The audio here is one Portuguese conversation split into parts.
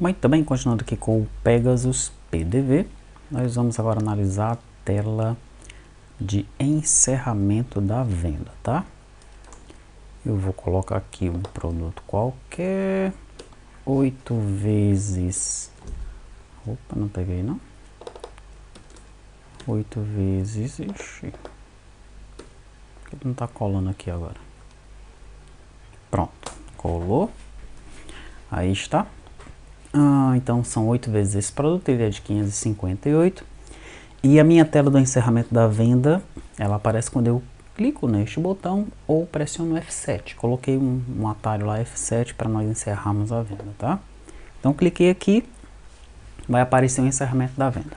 Muito bem, continuando aqui com o Pegasus PDV, nós vamos agora analisar a tela de encerramento da venda, tá? Eu vou colocar aqui um produto qualquer, 8 vezes, opa, não peguei não, 8 vezes, ixi, por que não tá colando aqui agora? Pronto, colou, aí está. Então são 8 vezes esse produto, ele é de 558. E a minha tela do encerramento da venda, ela aparece quando eu clico neste botão ou pressiono F7. Coloquei um atalho lá, F7, para nós encerrarmos a venda, tá? Então cliquei aqui, vai aparecer o encerramento da venda.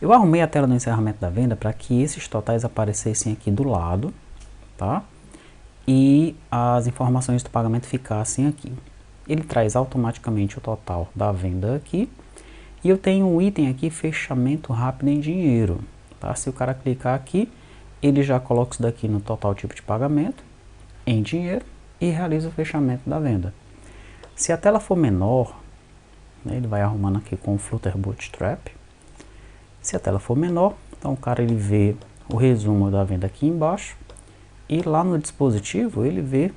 Eu arrumei a tela do encerramento da venda para que esses totais aparecessem aqui do lado, tá? E as informações do pagamento ficassem aqui. Ele traz automaticamente o total da venda aqui. E eu tenho um item aqui, fechamento rápido em dinheiro. Tá? Se o cara clicar aqui, ele já coloca isso daqui no total tipo de pagamento, em dinheiro, e realiza o fechamento da venda. Se a tela for menor, né, ele vai arrumando aqui com o Flutter Bootstrap. Se a tela for menor, então o cara ele vê o resumo da venda aqui embaixo. E lá no dispositivo ele vê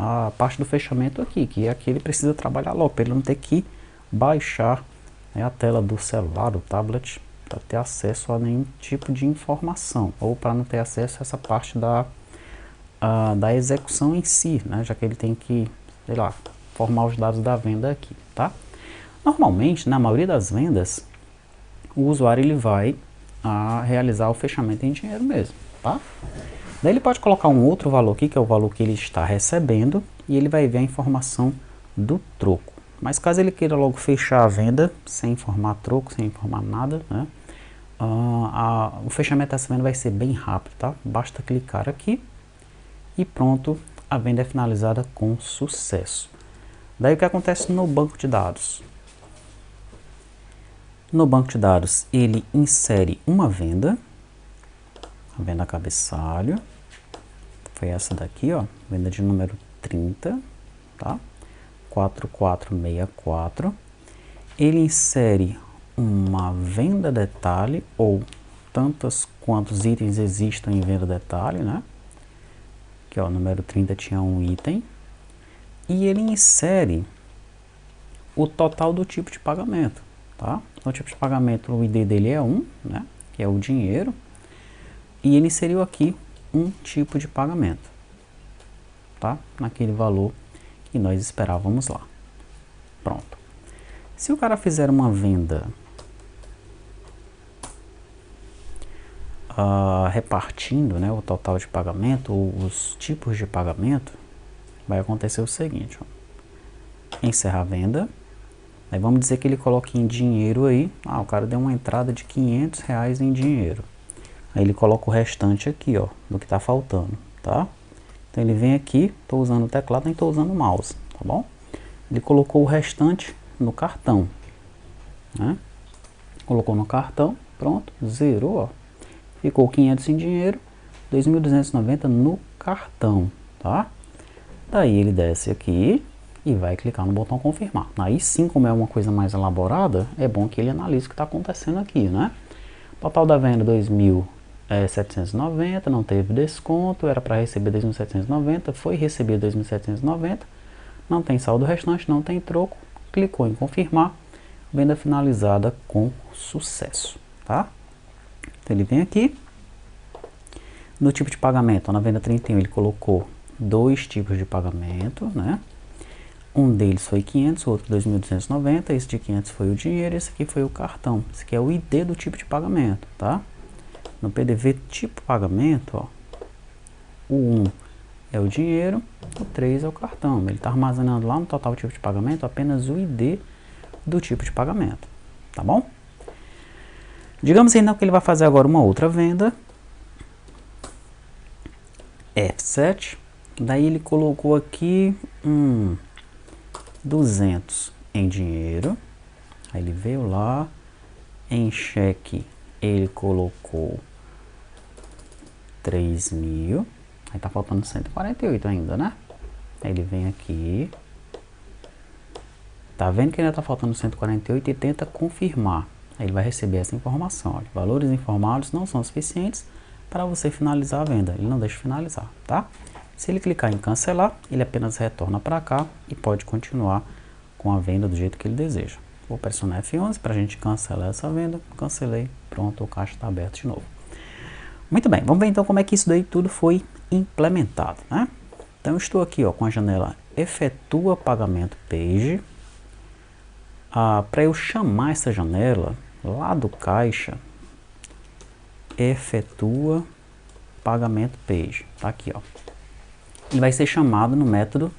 a parte do fechamento aqui, que é aqui ele precisa trabalhar logo, para ele não ter que baixar, né, a tela do celular, do tablet, para ter acesso a nenhum tipo de informação, ou para não ter acesso a essa parte da execução em si, né, já que ele tem que, sei lá, formar os dados da venda aqui, tá? Normalmente, na maioria das vendas, o usuário ele vai realizar o fechamento em dinheiro mesmo, tá? Daí ele pode colocar um outro valor aqui, que é o valor que ele está recebendo, e ele vai ver a informação do troco. Mas caso ele queira logo fechar a venda, sem informar troco, sem informar nada, né, o fechamento dessa venda vai ser bem rápido, tá? Basta clicar aqui e pronto, a venda é finalizada com sucesso. Daí o que acontece no banco de dados? No banco de dados ele insere uma venda, a venda cabeçalho, foi essa daqui, ó, venda de número 30, tá? 4464. Ele insere uma venda detalhe, ou tantos quantos itens existam em venda detalhe, né? Aqui, ó, número 30 tinha um item. E ele insere o total do tipo de pagamento, tá? O tipo de pagamento, o ID dele é 1, né? Que é o dinheiro. E ele inseriu aqui um tipo de pagamento, tá? Naquele valor que nós esperávamos lá. Pronto. Se o cara fizer uma venda repartindo, né, o total de pagamento ou os tipos de pagamento, vai acontecer o seguinte, ó. Encerrar a venda. Aí vamos dizer que ele coloque em dinheiro aí. O cara deu uma entrada de R$500 em dinheiro. Aí ele coloca o restante aqui, ó, do que está faltando, tá? Então ele vem aqui, estou usando o teclado, nem estou usando o mouse, tá bom? Ele colocou o restante no cartão, né? Colocou no cartão, pronto, zerou, ó. Ficou 500 em dinheiro, 2.290 no cartão, tá? Daí ele desce aqui e vai clicar no botão confirmar. Aí sim, como é uma coisa mais elaborada, é bom que ele analise o que está acontecendo aqui, né? Total da venda 2.790, não teve desconto, era para receber 2.790, foi receber 2.790, não tem saldo restante, não tem troco, clicou em confirmar, venda finalizada com sucesso, tá? Então ele vem aqui, no tipo de pagamento, na venda 31 ele colocou dois tipos de pagamento, né? Um deles foi 500, o outro 2.290, esse de 500 foi o dinheiro, esse aqui foi o cartão. Esse aqui é o ID do tipo de pagamento, tá? No PDV tipo pagamento, ó, o 1 é o dinheiro, o 3 é o cartão. Ele está armazenando lá no total tipo de pagamento apenas o ID do tipo de pagamento, tá bom? Digamos então que ele vai fazer agora uma outra venda, F7, daí ele colocou aqui 200 em dinheiro, aí ele veio lá, em cheque ele colocou 3.000, aí tá faltando 148 ainda, né? Aí ele vem aqui, Tá vendo que ainda está faltando 148 e tenta confirmar. Aí ele vai receber essa informação. Olha, valores informados não são suficientes para você finalizar a venda. Ele não deixa finalizar, tá? Se ele clicar em cancelar, ele apenas retorna para cá e pode continuar com a venda do jeito que ele deseja. Vou pressionar F11 para a gente cancelar essa venda. Cancelei, pronto, o caixa está aberto de novo. Muito bem, vamos ver então como é que isso daí tudo foi implementado, né? Então eu estou aqui ó, com a janela efetua pagamento page. Para eu chamar essa janela lá do caixa, efetua pagamento page, tá aqui ó. Ele vai ser chamado no método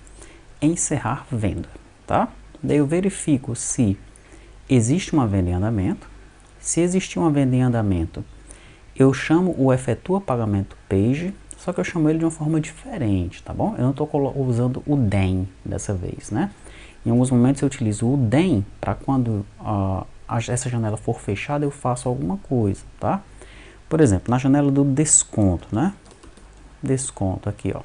encerrar venda, tá? Daí eu verifico se existe uma venda em andamento. Se existir uma venda em andamento, eu chamo o efetua pagamento page, só que eu chamo ele de uma forma diferente, tá bom? Eu não estou usando o den dessa vez, né? Em alguns momentos eu utilizo o den para quando essa janela for fechada eu faço alguma coisa, tá? Por exemplo, na janela do desconto, né? Desconto aqui, ó.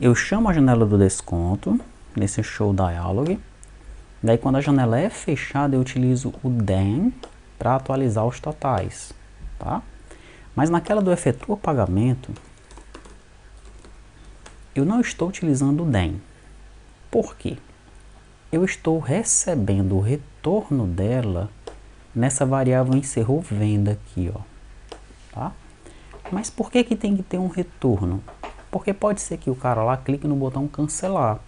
Eu chamo a janela do desconto nesse show dialog. Daí quando a janela é fechada eu utilizo o den para atualizar os totais, tá? Mas naquela do efetua pagamento eu não estou utilizando o den. Por quê? Eu estou recebendo o retorno dela nessa variável encerrou venda aqui, ó, tá? Mas por que que tem que ter um retorno? Porque pode ser que o cara lá clique no botão cancelar.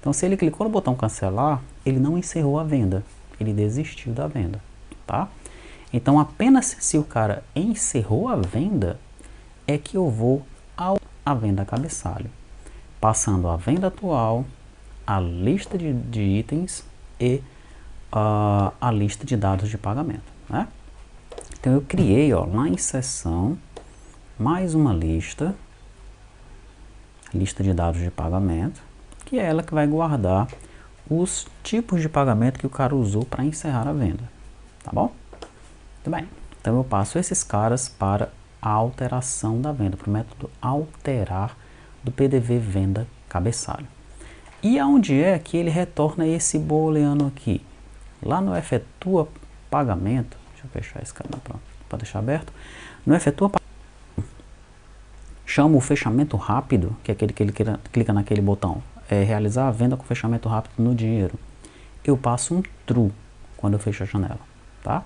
Então se ele clicou no botão cancelar, ele não encerrou a venda, ele desistiu da venda, tá? Então apenas se o cara encerrou a venda é que eu vou à venda cabeçalho, passando a venda atual, a lista de itens e a lista de dados de pagamento, né? Então eu criei ó, lá em seção mais uma lista de dados de pagamento, que é ela que vai guardar os tipos de pagamento que o cara usou para encerrar a venda, tá bom? Muito bem, então eu passo esses caras para a alteração da venda, para o método alterar do PDV venda cabeçalho. E aonde é que ele retorna esse booleano aqui? Lá no efetua pagamento, deixa eu fechar esse cara para deixar aberto. No efetua pagamento, chama o fechamento rápido, que é aquele que ele clica naquele botão, realizar a venda com fechamento rápido no dinheiro. Eu passo um true quando eu fecho a janela, tá?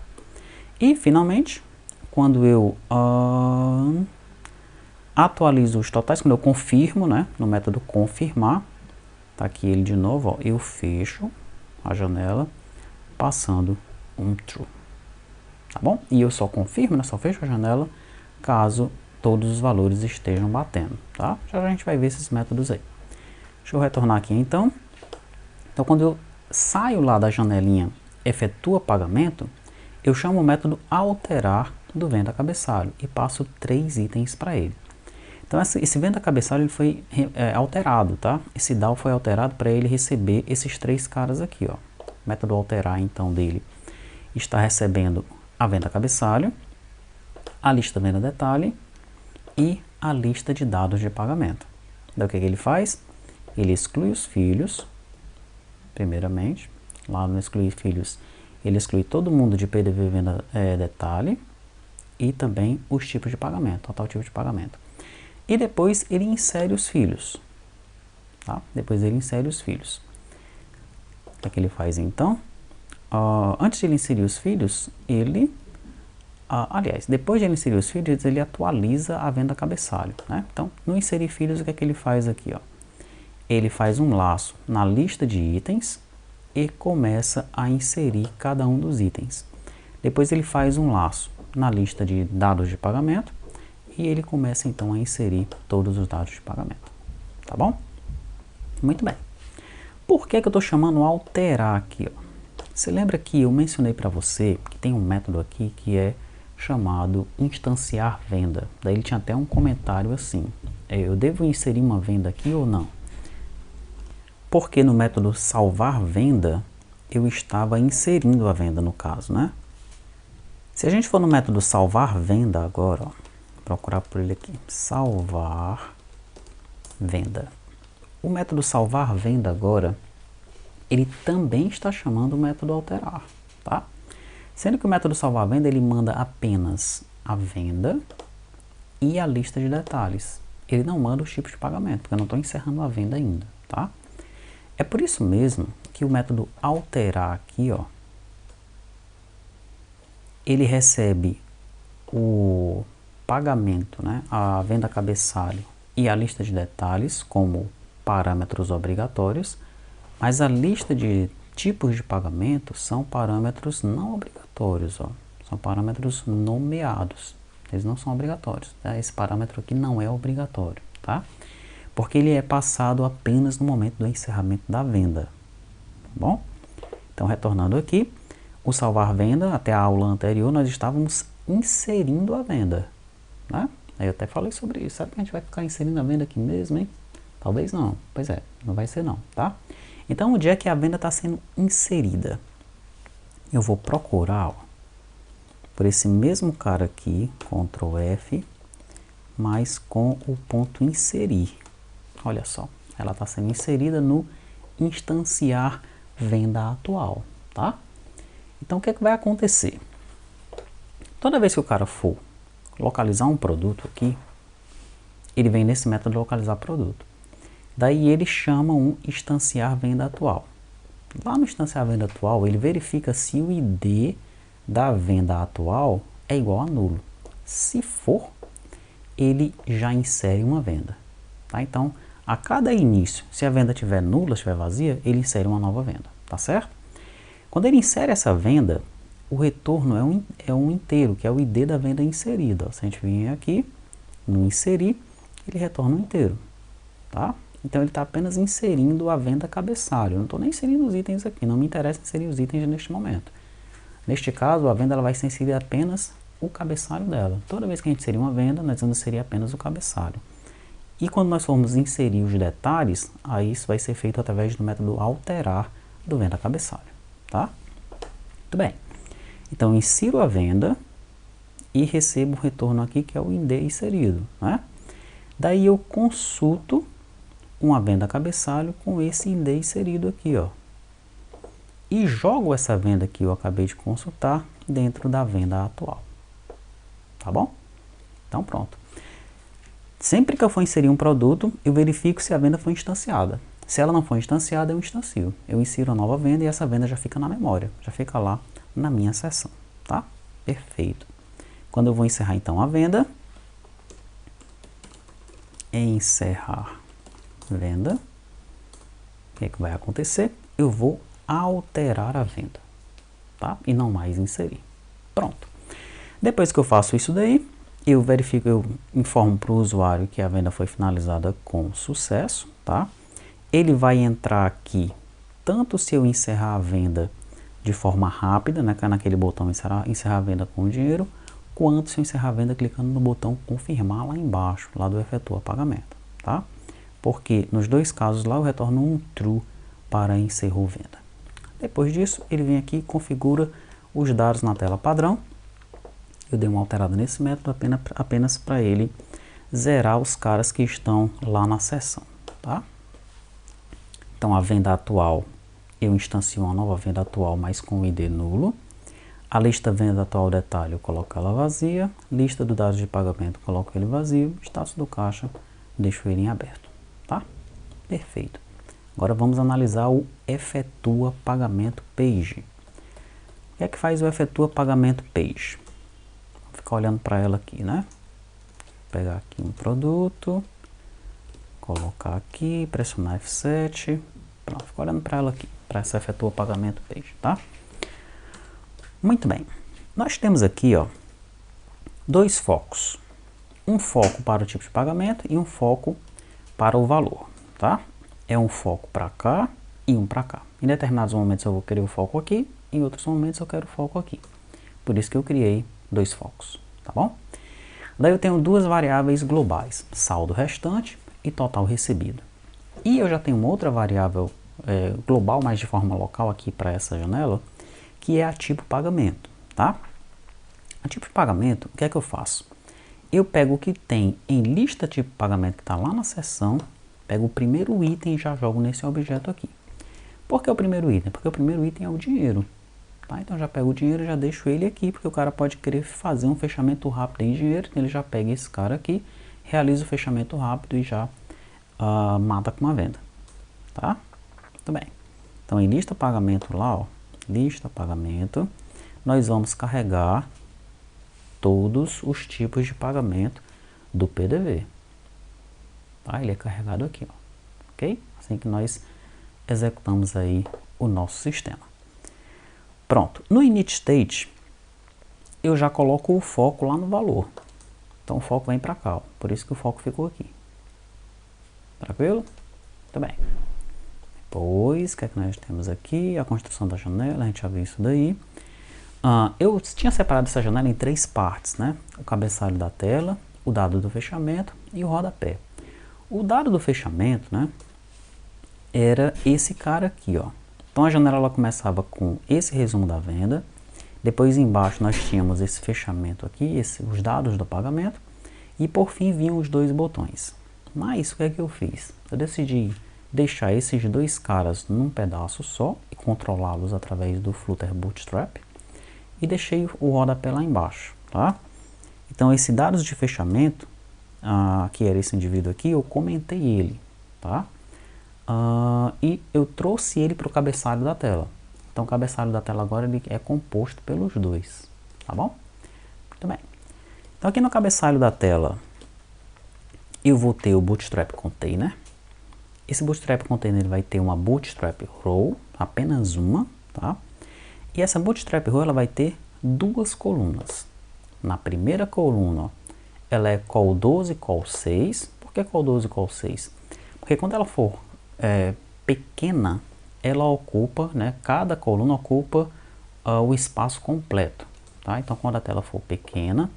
E finalmente, quando eu atualizo os totais, quando eu confirmo, né, no método confirmar, tá aqui ele de novo, ó, eu fecho a janela passando um true, tá bom? E eu só confirmo, né, só fecho a janela caso todos os valores estejam batendo, tá? Já a gente vai ver esses métodos aí. Deixa eu retornar aqui então. Então quando eu saio lá da janelinha efetua pagamento, eu chamo o método alterar do venda cabeçalho e passo 3 itens para ele. Então esse venda cabeçalho ele foi alterado, tá? Esse DAO foi alterado para ele receber esses 3 caras aqui, ó. O método alterar então dele está recebendo a venda cabeçalho, a lista venda detalhe e a lista de dados de pagamento. Então o que ele faz? Ele exclui os filhos, primeiramente. Lá no excluir filhos, ele exclui todo mundo de PDV venda detalhe e também os tipos de pagamento, total tipo de pagamento. E depois ele insere os filhos, tá? Depois ele insere os filhos. O que é que ele faz então? Antes de ele inserir os filhos, ele... aliás, depois de ele inserir os filhos, ele atualiza a venda cabeçalho, né? Então, no inserir filhos, o que é que ele faz aqui, ó? Ele faz um laço na lista de itens e começa a inserir cada um dos itens. Depois ele faz um laço na lista de dados de pagamento e ele começa então a inserir todos os dados de pagamento, tá bom? Muito bem. Por que que eu estou chamando alterar aqui, ó? Você lembra que eu mencionei para você que tem um método aqui que é chamado instanciar venda. Daí ele tinha até um comentário assim, eu devo inserir uma venda aqui ou não? Porque no método salvar venda, eu estava inserindo a venda no caso, né? Se a gente for no método salvar venda agora, ó, procurar por ele aqui, salvar venda. O método salvar venda agora, ele também está chamando o método alterar, tá? Sendo que o método salvar venda, ele manda apenas a venda e a lista de detalhes. Ele não manda os tipos de pagamento, porque eu não estou encerrando a venda ainda, tá? É por isso mesmo que o método alterar aqui, ó, ele recebe o pagamento, né, a venda cabeçalho e a lista de detalhes como parâmetros obrigatórios, mas a lista de tipos de pagamento são parâmetros não obrigatórios, ó, são parâmetros nomeados, eles não são obrigatórios, tá? Esse parâmetro aqui não é obrigatório, tá? Porque ele é passado apenas no momento do encerramento da venda, tá bom? Então, retornando aqui, o salvar venda, até a aula anterior, nós estávamos inserindo a venda, né? Aí eu até falei sobre isso. Sabe que a gente vai ficar inserindo a venda aqui mesmo, hein? Talvez não. Pois é, não vai ser não, tá? Então, onde é que a venda está sendo inserida? Eu vou procurar, ó, por esse mesmo cara aqui, Ctrl F, mas com o ponto inserir. Olha só, ela está sendo inserida no instanciar venda atual, tá? Então, o que é que vai acontecer? Toda vez que o cara for localizar um produto aqui, ele vem nesse método localizar produto. Daí ele chama um instanciar venda atual. Lá no instanciar venda atual, ele verifica se o ID da venda atual é igual a nulo. Se for, ele já insere uma venda, tá? Então, a cada início, se a venda estiver nula, estiver vazia, ele insere uma nova venda, tá certo? Quando ele insere essa venda, o retorno é um inteiro, que é o ID da venda inserida. Se a gente vir aqui, no inserir, ele retorna um inteiro, tá? Então ele está apenas inserindo a venda cabeçalho. Eu não estou nem inserindo os itens aqui, não me interessa inserir os itens neste momento. Neste caso, a venda ela vai ser inserida apenas o cabeçalho dela. Toda vez que a gente inserir uma venda, nós vamos inserir apenas o cabeçalho. E quando nós formos inserir os detalhes, aí isso vai ser feito através do método alterar do venda cabeçalho, tá? Muito bem. Então, insiro a venda e recebo o retorno aqui, que é o ID inserido, né? Daí eu consulto uma venda cabeçalho com esse ID inserido aqui, ó. E jogo essa venda que eu acabei de consultar dentro da venda atual. Tá bom? Então, pronto. Sempre que eu for inserir um produto, eu verifico se a venda foi instanciada. Se ela não for instanciada, eu instancio. Eu insiro a nova venda e essa venda já fica na memória, já fica lá na minha seção, tá? Perfeito. Quando eu vou encerrar então a venda, encerrar venda, o que é que vai acontecer? Eu vou alterar a venda, tá? E não mais inserir. Pronto. Depois que eu faço isso daí, eu verifico, eu informo para o usuário que a venda foi finalizada com sucesso, tá? Ele vai entrar aqui, tanto se eu encerrar a venda de forma rápida, né, naquele botão encerrar a venda com dinheiro, quanto se eu encerrar a venda clicando no botão confirmar lá embaixo, lá do efetua pagamento, tá? Porque nos dois casos lá eu retorno um true para encerrou venda. Depois disso, ele vem aqui e configura os dados na tela padrão. Eu dei uma alterada nesse método apenas para ele zerar os caras que estão lá na seção, tá? Então, a venda atual, eu instancio uma nova venda atual, mas com o ID nulo. A lista venda atual detalhe, eu coloco ela vazia. Lista do dados de pagamento, coloco ele vazio. Status do caixa, deixo ele em aberto, tá? Perfeito. Agora vamos analisar o efetua pagamento page. O que é que faz o efetua pagamento page? Vou ficar olhando para ela aqui, né? Vou pegar aqui um produto, colocar aqui, pressionar F7. Pronto, fico olhando para ela aqui, para essa efetua pagamento page, tá? Muito bem. Nós temos aqui, ó, dois focos. Um foco para o tipo de pagamento e um foco para o valor, tá? É um foco para cá e um para cá. Em determinados momentos eu vou querer o foco aqui, em outros momentos eu quero o foco aqui. Por isso que eu criei dois focos, tá bom? Daí eu tenho duas variáveis globais, saldo restante e total recebido. E eu já tenho uma outra variável global, mas de forma local aqui para essa janela, que é a tipo pagamento, tá? A tipo de pagamento, o que é que eu faço? Eu pego o que tem em lista tipo pagamento que está lá na seção, pego o primeiro item e já jogo nesse objeto aqui. Por que o primeiro item? Porque o primeiro item é o dinheiro. Tá? Então já pego o dinheiro e já deixo ele aqui, porque o cara pode querer fazer um fechamento rápido em dinheiro, então ele já pega esse cara aqui, realiza o fechamento rápido e já mata com uma venda. Tá? Muito bem. Então em lista pagamento lá, ó, lista pagamento, nós vamos carregar todos os tipos de pagamento do PDV. Tá? Ele é carregado aqui, ó. Ok? Assim que nós executamos aí o nosso sistema. Pronto. No init state, eu já coloco o foco lá no valor. Então o foco vem para cá, ó. Por isso que o foco ficou aqui. Tranquilo? Muito bem. Depois, o que é que nós temos aqui? A construção da janela, a gente já viu isso daí. Eu tinha separado essa janela em 3 partes, né? O cabeçalho da tela, o dado do fechamento e o rodapé. O dado do fechamento, né, era esse cara aqui, ó. Então a janela ela começava com esse resumo da venda, depois embaixo nós tínhamos esse fechamento aqui, os dados do pagamento, e por fim vinham os 2 botões. Mas o que é que eu fiz? Eu decidi deixar esses 2 caras num pedaço só e controlá-los através do Flutter Bootstrap e deixei o rodapé lá embaixo, tá? Então esse dados de fechamento, que era esse indivíduo aqui, eu comentei ele, tá? E eu trouxe ele para o cabeçalho da tela. Então o cabeçalho da tela agora ele é composto pelos 2, tá bom? Muito bem. Então aqui no cabeçalho da tela eu vou ter o Bootstrap Container. Esse Bootstrap Container ele vai ter uma Bootstrap Row, apenas uma, tá? E essa Bootstrap Row ela vai ter 2 colunas. Na primeira coluna, ó, ela é col 12 e col 6. Por que col 12 e col 6? Porque quando ela for pequena, ela ocupa, né, cada coluna ocupa o espaço completo. Tá? Então quando a tela for pequena,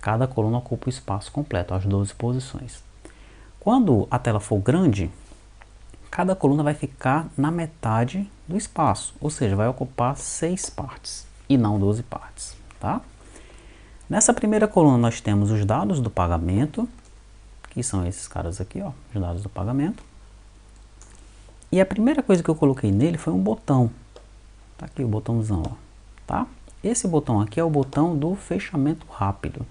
cada coluna ocupa o espaço completo, as 12 posições. Quando a tela for grande, cada coluna vai ficar na metade do espaço, ou seja, vai ocupar 6 partes e não 12 partes. Tá? Nessa primeira coluna nós temos os dados do pagamento, que são esses caras aqui, ó, os dados do pagamento. E a primeira coisa que eu coloquei nele foi um botão. Tá aqui o botãozão, ó, tá? Esse botão aqui é o botão do fechamento rápido.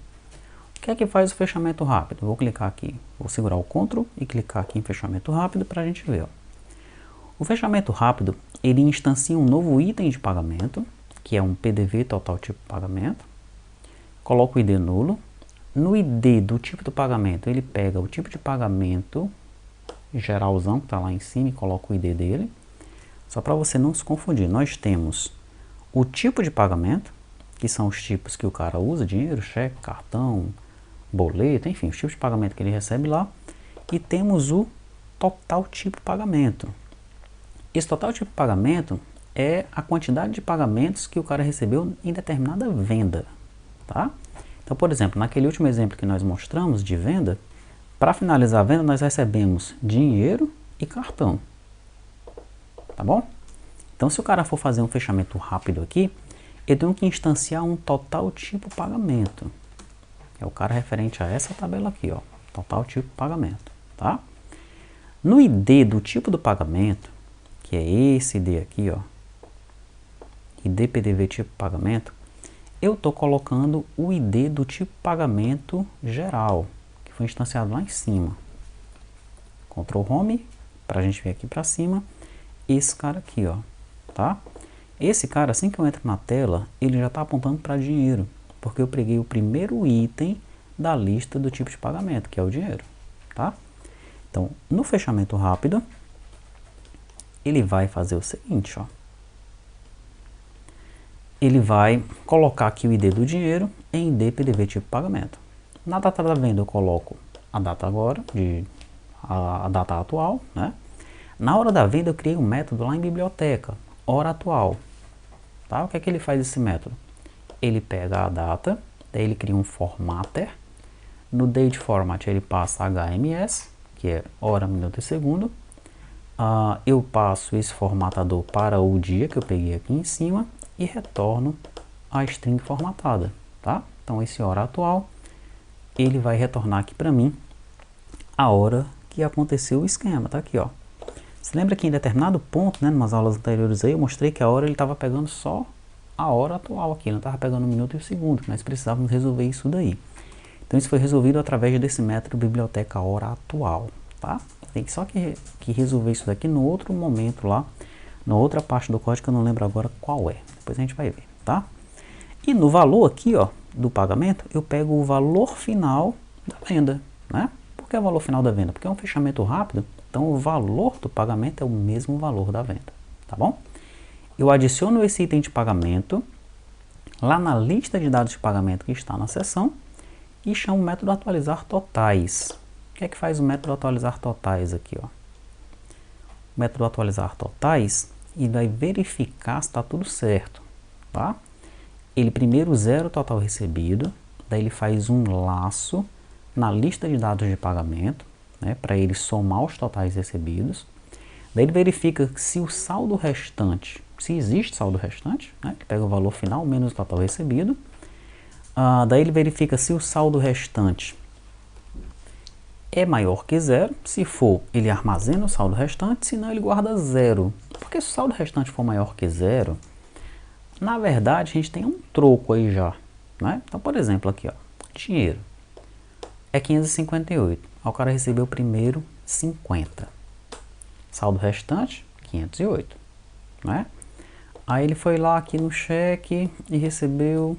O que é que faz o fechamento rápido? Vou clicar aqui, vou segurar o Ctrl e clicar aqui em fechamento rápido para a gente ver, ó. O fechamento rápido, ele instancia um novo item de pagamento, que é um PDV total tipo pagamento. Coloco o ID nulo. No ID do tipo do pagamento, ele pega o tipo de pagamento geralzão que está lá em cima e coloca o ID dele. Só para você não se confundir, nós temos o tipo de pagamento, que são os tipos que o cara usa, dinheiro, cheque, cartão, boleto, enfim, os tipos de pagamento que ele recebe lá. E temos o total tipo pagamento. Esse total tipo pagamento é a quantidade de pagamentos que o cara recebeu em determinada venda, tá? Então, por exemplo, naquele último exemplo que nós mostramos de venda, para finalizar a venda nós recebemos dinheiro e cartão, tá bom? Então, se o cara for fazer um fechamento rápido aqui, eu tenho que instanciar um total tipo pagamento. É o cara referente a essa tabela aqui, ó, total tipo pagamento, tá? No ID do tipo do pagamento, que é esse ID aqui, ó, ID PDV tipo pagamento, eu estou colocando o ID do tipo pagamento geral, que foi instanciado lá em cima. Ctrl Home, para a gente vir aqui para cima, esse cara aqui, ó, tá? Esse cara, assim que eu entro na tela, ele já está apontando para dinheiro, porque eu peguei o primeiro item da lista do tipo de pagamento, que é o dinheiro, tá? Então, no fechamento rápido, ele vai fazer o seguinte, ó. Ele vai colocar aqui o ID do dinheiro em ID PDV tipo pagamento. Na data da venda eu coloco a data agora, a data atual, né? Na hora da venda eu criei um método lá em biblioteca, hora atual. Tá? O que é que ele faz esse método? Ele pega a data, daí ele cria um formatter. No date format ele passa HMS, que é hora, minuto e segundo. Eu passo esse formatador para o dia que eu peguei aqui em cima e retorno a string formatada, tá? Então esse hora atual, ele vai retornar aqui para mim a hora que aconteceu o esquema, tá aqui, ó. Você lembra que em determinado ponto, né, nas aulas anteriores aí, eu mostrei que a hora ele estava pegando só a hora atual aqui, não estava pegando o minuto e o segundo, nós precisávamos resolver isso daí. Então isso foi resolvido através desse método biblioteca hora atual, tá? Tem só que resolver isso daqui no outro momento lá, na outra parte do código que eu não lembro agora qual é. Depois a gente vai ver, tá? E no valor aqui, ó, do pagamento, eu pego o valor final da venda, né? Por que o valor final da venda? Porque é um fechamento rápido, então o valor do pagamento é o mesmo valor da venda, tá bom? Eu adiciono esse item de pagamento lá na lista de dados de pagamento que está na seção e chamo o método atualizar totais. O que é que faz o método atualizar totais aqui, ó? O método atualizar totais, ele vai verificar se está tudo certo, tá? Ele primeiro zera o total recebido, daí ele faz um laço na lista de dados de pagamento, né, para ele somar os totais recebidos. Daí ele verifica se o saldo restante, se existe saldo restante, né, ele pega o valor final menos o total recebido. Daí ele verifica se o saldo restante é maior que zero. Se for, ele armazena o saldo restante, senão ele guarda zero. Porque se o saldo restante for maior que zero, na verdade a gente tem um troco aí já, né? Então, por exemplo, aqui, ó, dinheiro é 558. O cara recebeu primeiro 50. Saldo restante, 508, né? Aí ele foi lá aqui no cheque e recebeu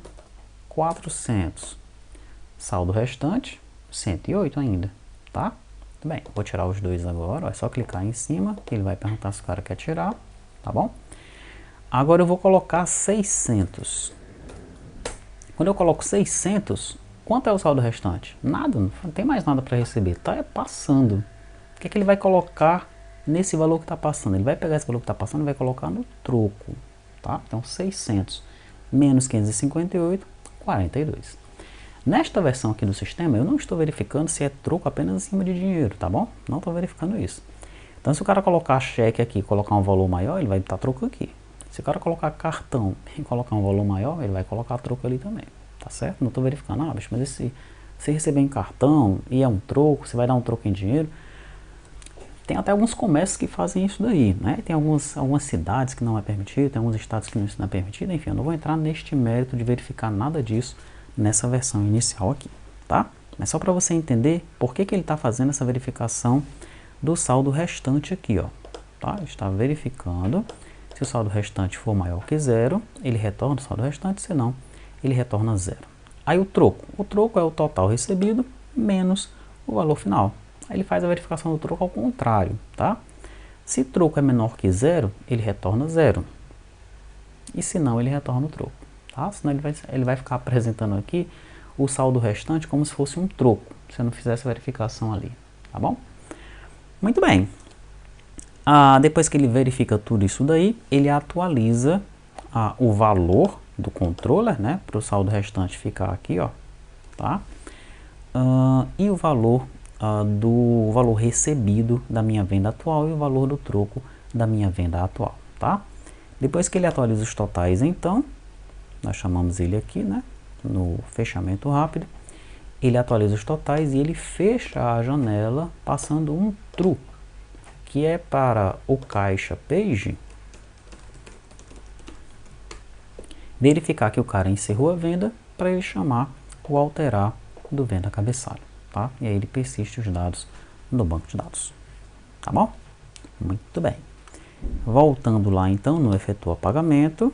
400. Saldo restante, 108 ainda, tá? Tudo bem, vou tirar os dois agora, ó, é só clicar em cima, que ele vai perguntar se o cara quer tirar, tá bom? Agora eu vou colocar 600. Quando eu coloco 600, quanto é o saldo restante? Nada, não tem mais nada para receber, tá passando. O que é que ele vai colocar nesse valor que está passando? Ele vai pegar esse valor que está passando e vai colocar no troco, tá? Então 600 menos 558, 42. Nesta versão aqui do sistema, eu não estou verificando se é troco apenas em cima de dinheiro, tá bom? Não estou verificando isso. Então se o cara colocar cheque aqui e colocar um valor maior, ele vai estar troco aqui. Se o cara colocar cartão e colocar um valor maior, ele vai colocar troco ali também, tá certo? Não estou verificando, bicho, mas se receber em cartão e é um troco, você vai dar um troco em dinheiro. Tem até alguns comércios que fazem isso daí, né? Tem algumas cidades que não é permitido, tem alguns estados que não é permitido, enfim, eu não vou entrar neste mérito de verificar nada disso nessa versão inicial aqui, tá? Mas só para você entender por que ele está fazendo essa verificação do saldo restante aqui, ó, tá? Ele está verificando. Se o saldo restante for maior que zero, ele retorna o saldo restante, senão ele retorna zero. Aí o troco é o total recebido menos o valor final. Aí ele faz a verificação do troco ao contrário, tá? Se troco é menor que zero, ele retorna zero. E se não, ele retorna o troco, tá? Senão ele vai ficar apresentando aqui o saldo restante como se fosse um troco, se eu não fizesse a verificação ali, tá bom? Muito bem. Depois que ele verifica tudo isso daí, ele atualiza o valor do controller, né, para o saldo restante ficar aqui, ó, tá? E o valor do valor recebido da minha venda atual e o valor do troco da minha venda atual, tá? Depois que ele atualiza os totais, então, nós chamamos ele aqui, né, no fechamento rápido, ele atualiza os totais e ele fecha a janela passando um true, que é para o caixa page verificar que o cara encerrou a venda para ele chamar o alterar do venda cabeçalho, tá? E aí ele persiste os dados no banco de dados, tá bom? Muito bem. Voltando lá então no efetua pagamento,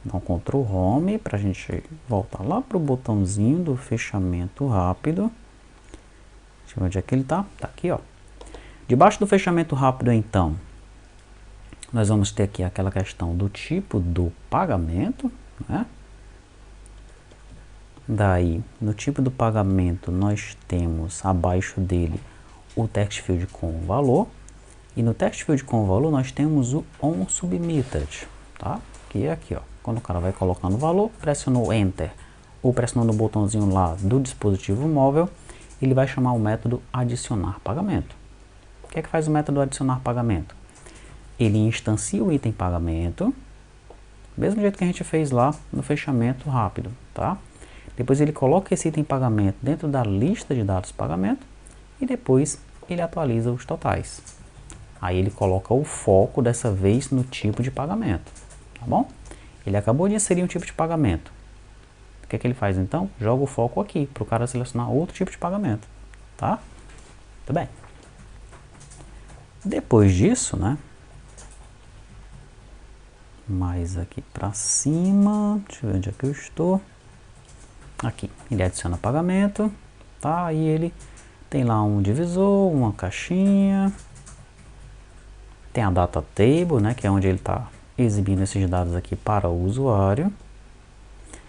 dá um Ctrl Home para a gente voltar lá para o botãozinho do fechamento rápido. Deixa eu ver onde é que ele tá. Tá aqui, ó. Debaixo do fechamento rápido, então, nós vamos ter aqui aquela questão do tipo do pagamento, né? Daí, no tipo do pagamento, nós temos abaixo dele o text field com o valor. E no text field com o valor, nós temos o onSubmitted, tá? Que é aqui, ó. Quando o cara vai colocando o valor, pressionou Enter ou pressionando o botãozinho lá do dispositivo móvel, ele vai chamar o método adicionar pagamento. O que é que faz o método adicionar pagamento? Ele instancia o item pagamento, mesmo jeito que a gente fez lá no fechamento rápido, tá? Depois ele coloca esse item pagamento dentro da lista de dados pagamento e depois ele atualiza os totais. Aí ele coloca o foco dessa vez no tipo de pagamento, tá bom? Ele acabou de inserir um tipo de pagamento. O que é que ele faz então? Joga o foco aqui, para o cara selecionar outro tipo de pagamento, tá? Muito bem. Depois disso, né? Mais aqui para cima, deixa eu ver onde é que eu estou. Aqui, ele adiciona pagamento, tá? Aí ele tem lá um divisor, uma caixinha, tem a data table, né? Que é onde ele está exibindo esses dados aqui para o usuário.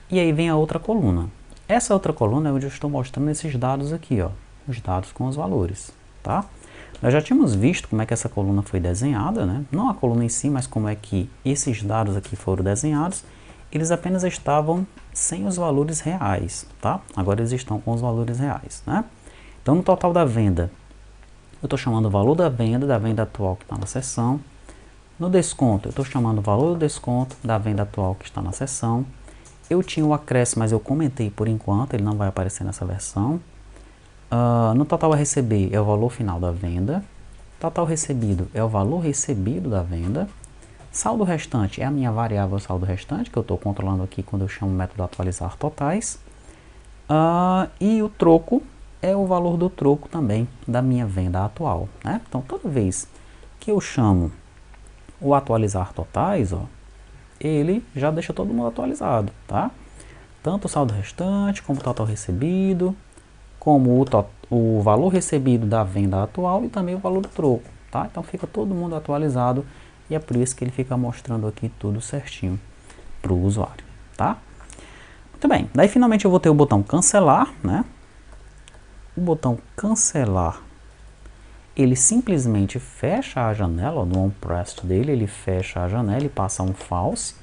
E aí vem a outra coluna. Essa outra coluna é onde eu estou mostrando esses dados aqui, ó, os dados com os valores, tá? Nós já tínhamos visto como é que essa coluna foi desenhada, né? Não a coluna em si, mas como é que esses dados aqui foram desenhados. Eles apenas estavam sem os valores reais, tá? Agora eles estão com os valores reais, né? Então, no total da venda, eu estou chamando o valor da venda atual que está na seção. No desconto, eu estou chamando o valor do desconto da venda atual que está na seção. Eu tinha o acréscimo, mas eu comentei por enquanto, ele não vai aparecer nessa versão. No total a receber é o valor final da venda. Total recebido é o valor recebido da venda. Saldo restante é a minha variável saldo restante, que eu estou controlando aqui quando eu chamo o método atualizar totais. E o troco é o valor do troco também da minha venda atual, né? Então, toda vez que eu chamo o atualizar totais, ó, ele já deixa todo mundo atualizado, tá? Tanto o saldo restante, como o total recebido, como o valor recebido da venda atual e também o valor do troco, tá? Então fica todo mundo atualizado e é por isso que ele fica mostrando aqui tudo certinho para o usuário, tá? Muito bem, daí finalmente eu vou ter o botão cancelar, né? O botão cancelar, ele simplesmente fecha a janela, ó, no onPressed dele, ele fecha a janela e passa um false,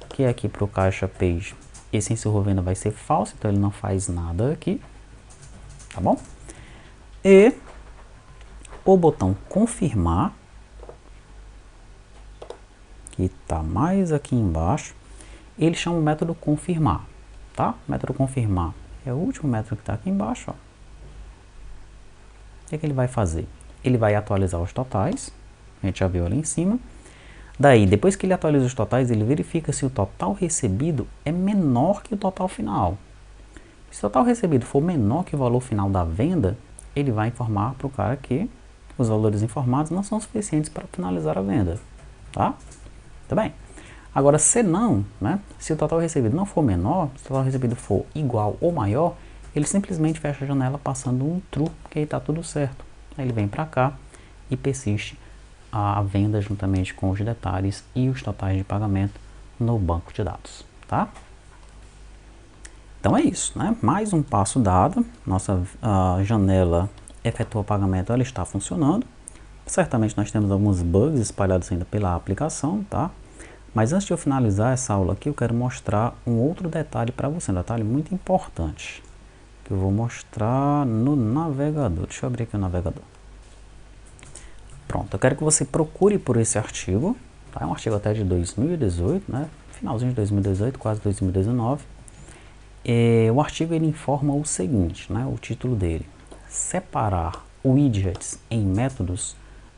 que é aqui para o caixa page. Esse encerrou venda vai ser falso, então ele não faz nada aqui, tá bom? E o botão confirmar, que está mais aqui embaixo, ele chama o método confirmar, tá? O método confirmar é o último método que está aqui embaixo, ó. O que é que ele vai fazer? Ele vai atualizar os totais, a gente já viu ali em cima. Daí, depois que ele atualiza os totais, ele verifica se o total recebido é menor que o total final. Se o total recebido for menor que o valor final da venda, ele vai informar para o cara que os valores informados não são suficientes para finalizar a venda, tá? Tá bem. Agora, se não, né, se o total recebido não for menor, se o total recebido for igual ou maior, ele simplesmente fecha a janela passando um true, que aí está tudo certo. Aí ele vem para cá e persiste a venda juntamente com os detalhes e os totais de pagamento no banco de dados, tá? Então é isso, né? Mais um passo dado, nossa janela efetua pagamento, ela está funcionando. Certamente nós temos alguns bugs espalhados ainda pela aplicação, tá? Mas antes de eu finalizar essa aula aqui, eu quero mostrar um outro detalhe para você, um detalhe muito importante, que eu vou mostrar no navegador. Deixa eu abrir aqui o navegador. Pronto, eu quero que você procure por esse artigo, tá? É um artigo até de 2018, né? Finalzinho de 2018, quase 2019. O artigo ele informa o seguinte, né? O título dele: separar widgets em métodos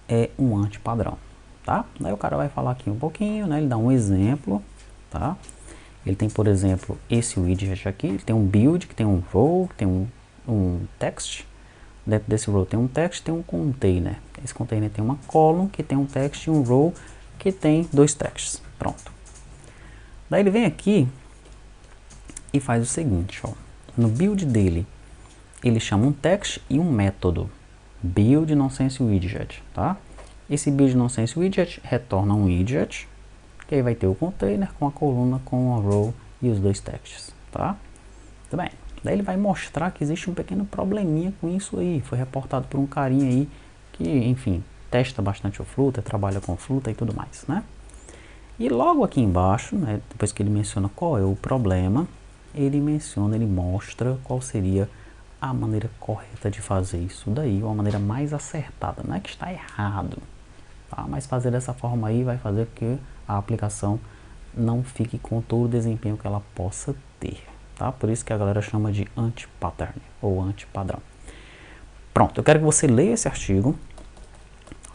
é um antipadrão, tá? Daí o cara vai falar aqui um pouquinho, né? Ele dá um exemplo, tá? Ele tem, por exemplo, esse widget aqui, ele tem um build, que tem um row, que tem um text. Dentro desse row tem um text, tem um container. Esse container tem uma column que tem um text e um row que tem dois texts. Pronto. Daí ele vem aqui e faz o seguinte, ó. No build dele, ele chama um text e um método. Build nonsense widget, tá? Esse build nonsense widget retorna um widget, que aí vai ter o container com a coluna, com a row e os dois texts, tá? Muito bem. Daí ele vai mostrar que existe um pequeno probleminha com isso aí. Foi reportado por um carinha aí que, enfim, testa bastante o Flutter, trabalha com Flutter e tudo mais, né? E logo aqui embaixo, né, depois que ele menciona qual é o problema, ele mostra qual seria a maneira correta de fazer isso daí, ou a maneira mais acertada. Não é que está errado, tá? Mas fazer dessa forma aí vai fazer que a aplicação não fique com todo o desempenho que ela possa ter. Tá? Por isso que a galera chama de anti-pattern ou anti-padrão. Pronto, eu quero que você leia esse artigo,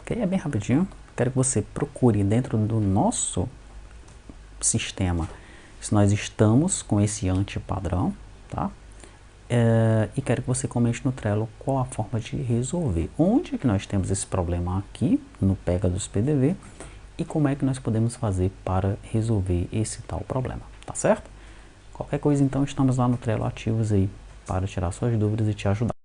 ok? É bem rapidinho. Quero que você procure dentro do nosso sistema se nós estamos com esse antipadrão, tá? E quero que você comente no Trello qual a forma de resolver. Onde que nós temos esse problema aqui no Pega dos PDV e como é que nós podemos fazer para resolver esse tal problema, tá certo? Qualquer coisa então, estamos lá no Trello ativos aí para tirar suas dúvidas e te ajudar.